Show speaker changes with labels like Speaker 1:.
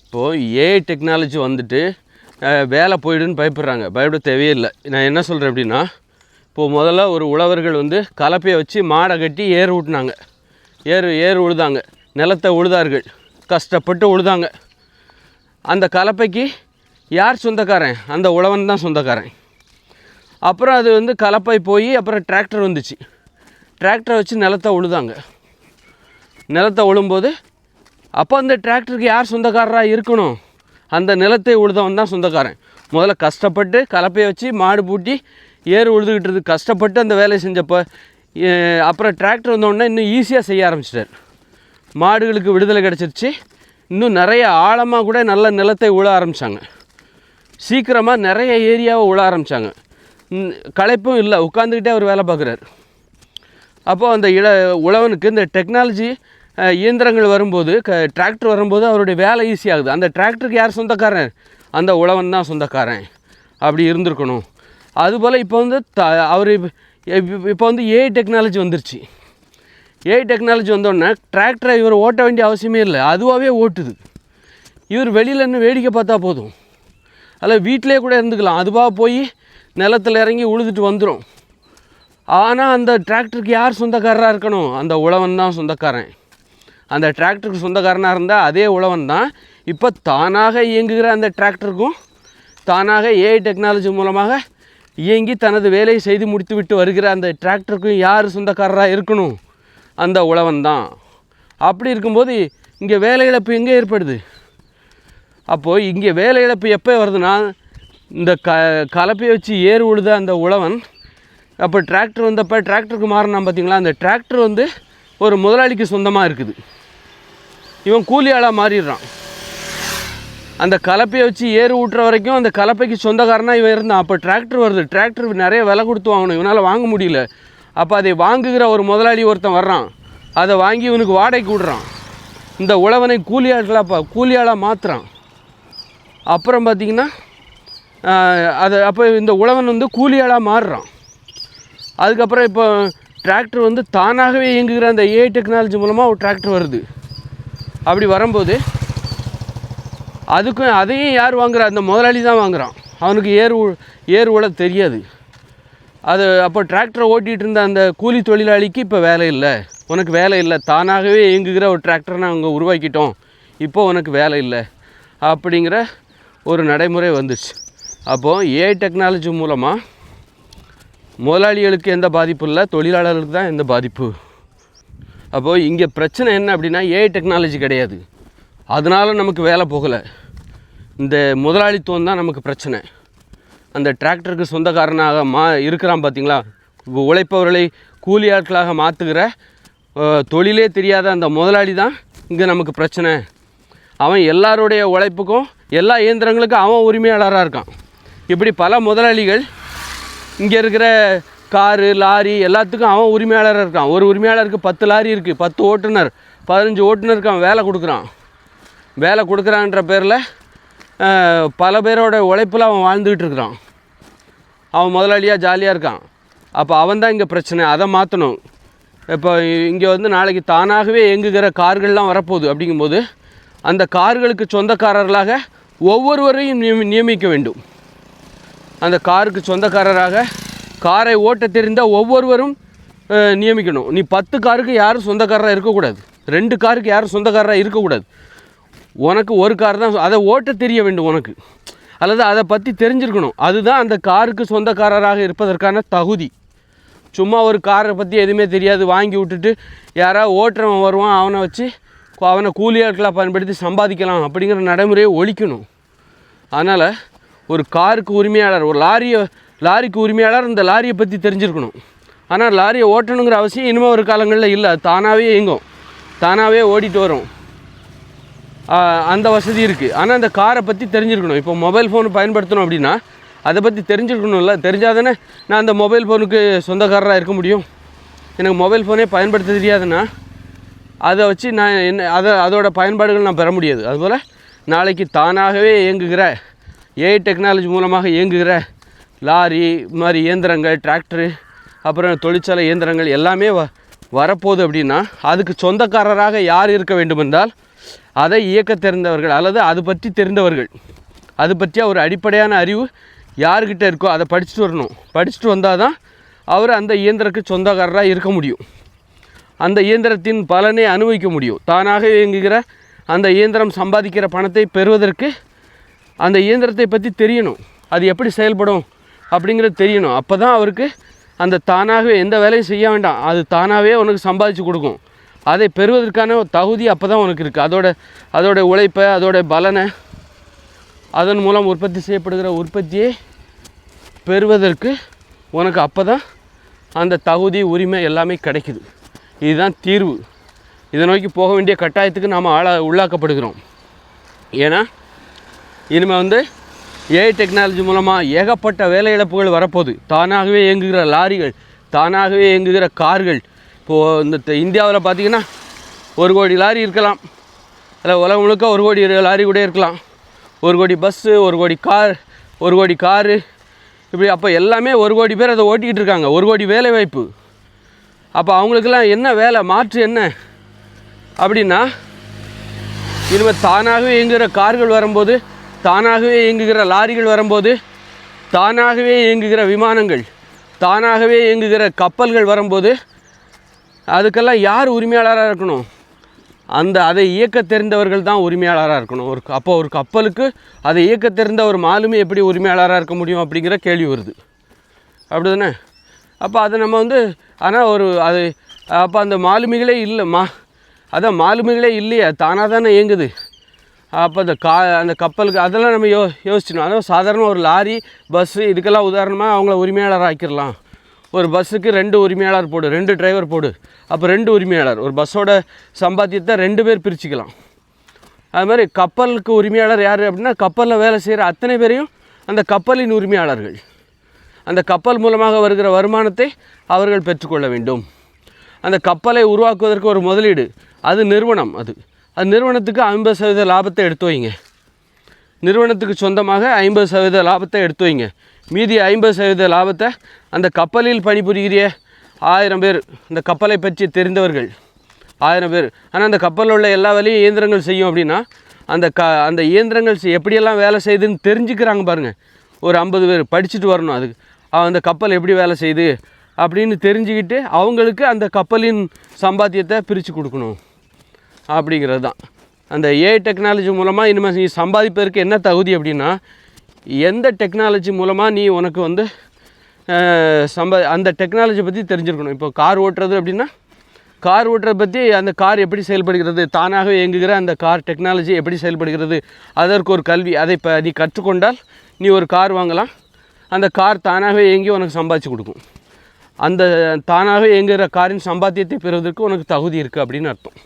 Speaker 1: இப்போது AI technology வந்துட்டு வேலை போயிடுன்னு பயப்பட தேவையே இல்லை. நான் என்ன சொல்கிறேன் அப்படின்னா, இப்போது முதல்ல ஒரு உழவர்கள் வந்து கலப்பையை வச்சு மாடை கட்டி ஏர் ஊட்டினாங்க. ஏர் உழுதாங்க, நிலத்தை உழுதார்கள், கஷ்டப்பட்டு உழுதாங்க. அந்த கலப்பைக்கு யார் சொந்தக்காரன்? அந்த உழவன் தான் சொந்தக்காரன். அப்புறம் அது வந்து கலப்பை போய் அப்புறம் டிராக்டர் வந்துச்சு. டிராக்டரை வச்சு நிலத்தை உழுதாங்க. நிலத்தை உழும்போது அப்போ அந்த டிராக்டருக்கு யார் சொந்தக்காரராக இருக்கணும்? அந்த நிலத்தை உழுதவன் தான் சொந்தக்காரன். முதல்ல கஷ்டப்பட்டு கலப்பையை வச்சு மாடு பூட்டி ஏர் உழுதுகிட்டு கஷ்டப்பட்டு அந்த வேலையை செஞ்சப்போ அப்புறம் டிராக்டர் வந்தோடனே இன்னும் ஈஸியாக செய்ய ஆரம்பிச்சிட்டார். மாடுகளுக்கு விடுதலை கிடச்சிருச்சு. இன்னும் நிறைய ஆழமாக கூட நல்ல நிலத்தை உழ ஆரம்பித்தாங்க. சீக்கிரமாக நிறைய ஏரியாவை உழ ஆரம்பித்தாங்க. களைப்பும் இல்லை, உட்காந்துக்கிட்டே அவர் வேலை பார்க்குறாரு. அப்போது அந்த உழவனுக்கு இந்த டெக்னாலஜி இயந்திரங்கள் வரும்போது டிராக்டர் வரும்போது அவருடைய வேலை ஈஸியாகுது. அந்த டிராக்டருக்கு யார் சொந்தக்காரன்? அந்த உழவன் தான் சொந்தக்காரன். அப்படி இருந்திருக்கணும். அதுபோல் இப்போ வந்து அவர் இப்போ வந்து ஏஐ டெக்னாலஜி வந்துருச்சு. ஏஐ டெக்னாலஜி வந்தோடனே டிராக்டரை இவர் ஓட்ட வேண்டிய அவசியமே இல்லை, அதுவாகவே ஓட்டுது. இவர் வெளியில் இன்னும் வேடிக்கை பார்த்தா போதும். அதில் வீட்டிலே கூட இருந்துக்கலாம். அதுவாக போய் நிலத்தில் இறங்கி உழுதுட்டு வந்துடும். ஆனால் அந்த டிராக்டருக்கு யார் சொந்தக்காரராக இருக்கணும்? அந்த உழவன் தான் சொந்தக்காரன். அந்த டிராக்டருக்கு சொந்தக்காரனாக இருந்தால் அதே உழவன் தான் இப்போ தானாக இயங்குகிற அந்த டிராக்டருக்கும் தானாக ஏஐ டெக்னாலஜி மூலமாக இயங்கி தனது வேலையை செய்து முடித்து விட்டு வருகிற அந்த டிராக்டருக்கும் யார் சொந்தக்காரராக இருக்கணும்? அந்த உழவன் தான். அப்படி இருக்கும்போது இங்கே வேலை இழப்பு எங்கே ஏற்படுது? அப்போது இங்கே வேலை இழப்பு எப்போ வருதுன்னா, இந்த கலப்பையை வச்சு ஏர் உழுத அந்த உழவன் அப்போ டிராக்டர் வந்தப்போ டிராக்டருக்கு மாறினான் பார்த்திங்களா? அந்த டிராக்டர் வந்து ஒரு முதலாளிக்கு சொந்தமாக இருக்குது. இவன் கூலி ஆளாக மாறிடுறான். அந்த கலப்பையை வச்சு ஏறு ஊட்டுற வரைக்கும் அந்த கலப்பைக்கு சொந்தக்காரனாக இவன் இருந்தான். அப்போ டிராக்டர் வருது. டிராக்டர் நிறைய விலை கொடுத்து வாங்கணும், இவனால் வாங்க முடியல. அப்போ அதை வாங்குகிற ஒரு முதலாளி ஒருத்தன் வர்றான். அதை வாங்கி இவனுக்கு வாடகைக்கு விடுறான். இந்த உழவனை கூலியாளாக மாற்றுறான். அப்புறம் பார்த்திங்கன்னா அப்போ இந்த உழவன் வந்து கூலியாளாக மாறுறான். அதுக்கப்புறம் இப்போ டிராக்டர் வந்து தானாகவே இயங்குகிற அந்த ஏஐ டெக்னாலஜி மூலமாக ஒரு டிராக்டர் வருது. அப்படி வரும்போது அதையும் யார் வாங்குறா? அந்த முதலாளி தான் வாங்குகிறான். அவனுக்கு ஏர் உழ தெரியாது. அப்போ டிராக்டரை ஓட்டிகிட்டு இருந்த அந்த கூலி தொழிலாளிக்கு இப்போ வேலை இல்லை. உனக்கு வேலை இல்லை, தானாகவே இயங்குகிற ஒரு டிராக்டரை நாங்கள் உருவாக்கிட்டோம், இப்போ உனக்கு வேலை இல்லை அப்படிங்கிற ஒரு நடைமுறை வந்துச்சு. அப்போது ஏஐ டெக்னாலஜி மூலமாக முதலாளிகளுக்கு எந்த பாதிப்பு இல்லை, தொழிலாளர்களுக்கு தான் எந்த பாதிப்பு. அப்போது இங்கே பிரச்சனை என்ன அப்படின்னா, ஏஐ டெக்னாலஜி கிடையாது, அதனால் நமக்கு வேலை போகலை. இந்த முதலாளித்துவம் தான் நமக்கு பிரச்சனை. அந்த டிராக்டருக்கு சொந்தக்காரனாக இருக்கிறான் பார்த்திங்களா? உழைப்பவர்களை கூலி ஆட்களாக மாற்றுகிற தொழிலே தெரியாத அந்த முதலாளி தான் இங்கே நமக்கு பிரச்சனை. அவன் எல்லாருடைய உழைப்புக்கும் எல்லா இயந்திரங்களுக்கும் அவன் உரிமையாளராக இருக்கான். இப்படி பல முதலாளிகள் இங்கே இருக்கிற காரு லாரி எல்லாத்துக்கும் அவன் உரிமையாளராக இருக்கான். ஒரு உரிமையாளருக்கு 10 லாரி இருக்குது, 10 ஓட்டுநர், 15 ஓட்டுநருக்கு அவன் வேலை கொடுக்குறான். வேலை கொடுக்குறான்ற பேரில் பல பேரோட உழைப்பில் அவன் வாழ்ந்துக்கிட்டு இருக்கிறான். அவன் முதலாளியாக ஜாலியாக இருக்கான். அப்போ அவன் தான் இங்கே பிரச்சனை. அதை மாற்றணும். இப்போ இங்கே வந்து நாளைக்கு தானாகவே இயங்குகிற கார்கள்லாம் வரப்போகுது. அப்படிங்கும்போது அந்த கார்களுக்கு சொந்தக்காரர்களாக ஒவ்வொருவரையும் நியமிக்க வேண்டும். அந்த காருக்கு சொந்தக்காரராக காரை ஓட்ட தெரிந்த ஒவ்வொருவரும் நியமிக்கணும். நீ 10 காருக்கு யாரும் சொந்தக்காரராக இருக்கக்கூடாது, 2 காருக்கு யாரும் சொந்தக்காரராக இருக்கக்கூடாது. உனக்கு ஒரு கார் தான், அதை ஓட்ட தெரிய வேண்டும் உனக்கு, அல்லது அதை பற்றி தெரிஞ்சிருக்கணும். அதுதான் அந்த காருக்கு சொந்தக்காரராக இருப்பதற்கான தகுதி. சும்மா ஒரு காரை பற்றி எதுவுமே தெரியாது வாங்கி விட்டுட்டு யாராவது ஓட்டுறவன் வருவான், அவனை கூலியாட்களாக பயன்படுத்தி சம்பாதிக்கலாம் அப்படிங்கிற நடைமுறையை ஒழிக்கணும். அதனால் ஒரு காருக்கு உரிமையாளர், ஒரு லாரிக்கு உரிமையாளர் இந்த லாரியை பற்றி தெரிஞ்சிருக்கணும். ஆனால் லாரியை ஓட்டணுங்கிற அவசியம் இனிமேல் ஒரு காலங்களில் இல்லை. தானாகவே இயங்கும், தானாகவே ஓடிட்டு வரும், அந்த வசதி இருக்குது. ஆனால் அந்த காரை பற்றி தெரிஞ்சிருக்கணும். இப்போ மொபைல் ஃபோன் பயன்படுத்தணும் அப்படின்னா அதை பற்றி தெரிஞ்சிருக்கணும்ல. தெரிஞ்சால் தானே நான் அந்த மொபைல் ஃபோனுக்கு சொந்தக்காரராக இருக்க முடியும். எனக்கு மொபைல் ஃபோனே பயன்படுத்த தெரியாதுன்னா அதை வச்சு நான் அதோட பயன்பாடுகள் நான் பெற முடியாது. அதுபோல் நாளைக்கு தானாகவே இயங்குகிற ஏஐ டெக்னாலஜி மூலமாக இயங்குகிற லாரி மாதிரி இயந்திரங்கள், டிராக்டரு, அப்புறம் தொழிற்சாலை இயந்திரங்கள் எல்லாமே வரப்போகுது. அப்படின்னா அதுக்கு சொந்தக்காரராக யார் இருக்க வேண்டும் என்றால் அதை இயக்க தெரிந்தவர்கள் அல்லது அது பற்றி தெரிந்தவர்கள், அது பற்றிய ஒரு அடிப்படையான அறிவு யார்கிட்ட இருக்கோ அதை படிச்சுட்டு வரணும். படிச்சுட்டு வந்தால் தான் அவர் அந்த இயந்திரத்துக்கு சொந்தக்காரராக இருக்க முடியும், அந்த இயந்திரத்தின் பலனை அனுபவிக்க முடியும். தானாக இயங்குகிற அந்த இயந்திரம் சம்பாதிக்கிற பணத்தை பெறுவதற்கு அந்த இயந்திரத்தை பற்றி தெரியணும், அது எப்படி செயல்படும் அப்படிங்கிறது தெரியணும். அப்போ தான் அவருக்கு அந்த தானாகவே எந்த வேலையும் செய்ய வேண்டாம், அது தானாகவே உனக்கு சம்பாதிச்சு கொடுக்கும். அதை பெறுவதற்கான தகுதி அப்போ தான் உனக்கு இருக்குது. அதோட உழைப்பை, அதோட பலனை, அதன் மூலம் உற்பத்தி செய்யப்படுகிற உற்பத்தியை பெறுவதற்கு உனக்கு அப்போ தான் அந்த தகுதி, உரிமை எல்லாமே கிடைக்குது. இதுதான் தீர்வு. இதை நோக்கி போக வேண்டிய கட்டாயத்துக்கு நாம் உள்ளாக்கப்படுகிறோம். ஏன்னா இனிமேல் ஏஐ டெக்னாலஜி மூலமாக ஏகப்பட்ட வேலை இழப்புகள் வரப்போகுது. தானாகவே இயங்குகிற லாரிகள், தானாகவே இயங்குகிற கார்கள். இப்போது இந்த இந்தியாவில் பார்த்திங்கன்னா 1 கோடி லாரி இருக்கலாம், அதில் உலகம் முழுக்க 1 கோடி லாரி கூட இருக்கலாம், 1 கோடி பஸ்ஸு, 1 கோடி கார், 1 கோடி காரு, இப்படி. அப்போ எல்லாமே 1 கோடி பேர் அதை ஓட்டிக்கிட்டு இருக்காங்க, 1 கோடி வேலை வாய்ப்பு. அப்போ அவங்களுக்கெல்லாம் என்ன வேலை, மாற்று என்ன அப்படின்னா, இனிமேல் தானாகவே இயங்குகிற கார்கள் வரும்போது, தானாகவே இயங்குகிற லாரிகள் வரும்போது, தானாகவே இயங்குகிற விமானங்கள், தானாகவே இயங்குகிற கப்பல்கள் வரும்போது, அதுக்கெல்லாம் யார் உரிமையாளராக இருக்கணும்? அதை இயக்க தெரிந்தவர்கள் தான் உரிமையாளராக இருக்கணும். அப்போ ஒரு கப்பலுக்கு அதை இயக்க தெரிந்த ஒரு மாலுமி எப்படி உரிமையாளராக இருக்க முடியும் அப்படிங்கிற கேள்வி வருது. அப்படி தானே? அப்போ அதை நம்ம ஆனால் அப்போ அந்த மாலுமிகளே இல்லை, அதான் மாலுமிகளே இல்லையா, தானாக தானே இயங்குது. அப்போ அந்த கப்பலுக்கு அதெல்லாம் நம்ம யோசிக்கணும். அதாவது சாதாரண ஒரு லாரி, பஸ்ஸு, இதுக்கெல்லாம் உதாரணமாக அவங்கள உரிமையாளர் ஆக்கிடலாம். ஒரு பஸ்ஸுக்கு 2 உரிமையாளர் போடு, 2 டிரைவர் போடு, அப்போ 2 உரிமையாளர். ஒரு பஸ்ஸோட சம்பாத்தியத்தை 2 பேர் பிரிச்சுக்கலாம். அது மாதிரி கப்பலுக்கு உரிமையாளர் யார் அப்படின்னா, கப்பலில் வேலை செய்கிற அத்தனை பேரையும் அந்த கப்பலின் உரிமையாளர்கள். அந்த கப்பல் மூலமாக வருகிற வருமானத்தை அவர்கள் பெற்றுக்கொள்ள வேண்டும். அந்த கப்பலை உருவாக்குவதற்கு ஒரு முதலீடு, அது நிறுவனம். அது நிறுவனத்துக்கு 50% லாபத்தை எடுத்து வைங்க. நிறுவனத்துக்கு சொந்தமாக 50% லாபத்தை எடுத்து வைங்க. மீதி 50% லாபத்தை அந்த கப்பலில் பணிபுரிகிற 1000 பேர், இந்த கப்பலை பற்றி தெரிந்தவர்கள் 1000 பேர். ஆனால் அந்த கப்பலில் உள்ள எல்லா வேலையும் இயந்திரங்கள் செய்யும் அப்படின்னா, அந்த இயந்திரங்கள் எப்படியெல்லாம் வேலை செய்யுதுன்னு தெரிஞ்சுக்கிறாங்க பாருங்கள். ஒரு 50 பேர் படிச்சுட்டு வரணும். அதுக்கு அந்த கப்பல் எப்படி வேலை செய்யுது அப்படின்னு தெரிஞ்சுக்கிட்டு அவங்களுக்கு அந்த கப்பலின் சம்பாத்தியத்தை பிரித்து கொடுக்கணும் அப்படிங்கிறது தான். அந்த ஏஐ டெக்னாலஜி மூலமாக இனிமேல் நீ சம்பாதிப்பதற்கு என்ன தகுதி அப்படின்னா, எந்த டெக்னாலஜி மூலமாக நீ உனக்கு அந்த டெக்னாலஜி பற்றி தெரிஞ்சிருக்கணும். இப்போ கார் ஓட்டுறது அப்படின்னா, கார் ஓட்டுறதை பற்றி, அந்த கார் எப்படி செயல்படுகிறது, தானாக இயங்குகிற அந்த கார் டெக்னாலஜி எப்படி செயல்படுகிறது, அதற்கு ஒரு கல்வி. அதை நீ கற்றுக்கொண்டால் நீ ஒரு கார் வாங்கலாம். அந்த கார் தானாகவே இயங்கி உனக்கு சம்பாதிச்சு கொடுக்கும். அந்த தானாகவே இயங்குகிற காரின் சம்பாத்தியத்தை பெறுவதற்கு உனக்கு தகுதி இருக்குது அப்படின்னு அர்த்தம்.